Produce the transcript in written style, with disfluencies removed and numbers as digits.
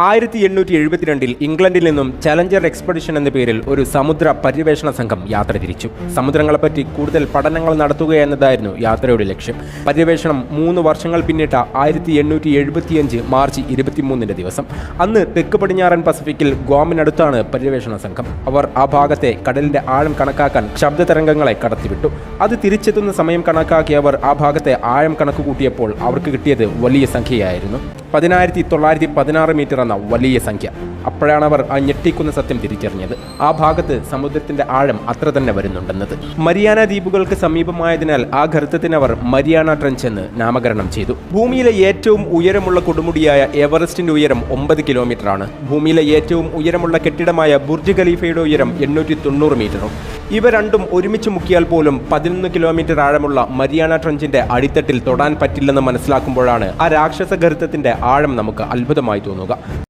1872 ഇംഗ്ലണ്ടിൽ നിന്നും challenger expedition എന്ന പേരിൽ ഒരു സമുദ്ര പര്യവേഷണ സംഘം യാത്ര തിരിച്ചു. സമുദ്രങ്ങളെപ്പറ്റി കൂടുതൽ പഠനങ്ങൾ നടത്തുക എന്നതായിരുന്നു യാത്രയുടെ ലക്ഷ്യം. പര്യവേഷണം 3 വർഷങ്ങൾ പിന്നിട്ട 1875 മാർച്ച് 23 ദിവസം. അന്ന് തെക്ക് പടിഞ്ഞാറൻ പസഫിക്കിൽ ഗ്വാമിനടുത്താണ് പര്യവേഷണ സംഘം. അവർ ആ ഭാഗത്തെ കടലിന്റെ ആഴം കണക്കാക്കാൻ ശബ്ദതരംഗങ്ങളെ കടത്തിവിട്ടു. അത് തിരിച്ചെത്തുന്ന സമയം കണക്കാക്കി അവർ ആ ഭാഗത്തെ ആഴം കണക്കുകൂട്ടിയപ്പോൾ അവർക്ക് കിട്ടിയത് വലിയ സംഖ്യയായിരുന്നു. 10,916 മീറ്റർ എന്ന വലിയ സംഖ്യ. അപ്പോഴാണ് അവർ ആ ഞെട്ടിക്കുന്ന സത്യം തിരിച്ചറിഞ്ഞത്. ആ ഭാഗത്ത് സമുദ്രത്തിന്റെ ആഴം അത്ര തന്നെ വരുന്നുണ്ടെന്നത്. മരിയാന ദ്വീപുകൾക്ക് സമീപമായതിനാൽ ആ ഗർത്തത്തിന് അവർ മരിയാന ട്രെഞ്ച് എന്ന് നാമകരണം ചെയ്തു. ഭൂമിയിലെ ഏറ്റവും ഉയരമുള്ള കൊടുമുടിയായ എവറസ്റ്റിന്റെ ഉയരം 9 കിലോമീറ്റർ ആണ്. ഭൂമിയിലെ ഏറ്റവും ഉയരമുള്ള കെട്ടിടമായ ബുർജ് ഖലീഫയുടെ ഉയരം 890 മീറ്ററും. ഇവ രണ്ടും ഒരുമിച്ച് മുക്കിയാൽ പോലും 11 കിലോമീറ്റർ ആഴമുള്ള മരിയാന ട്രെഞ്ചിന്റെ അടിത്തട്ടിൽ തൊടാൻ പറ്റില്ലെന്ന് മനസ്സിലാക്കുമ്പോഴാണ് ആ രാക്ഷസ ഗർത്തത്തിന്റെ ആഴം നമുക്ക് അത്ഭുതമായി തോന്നുക.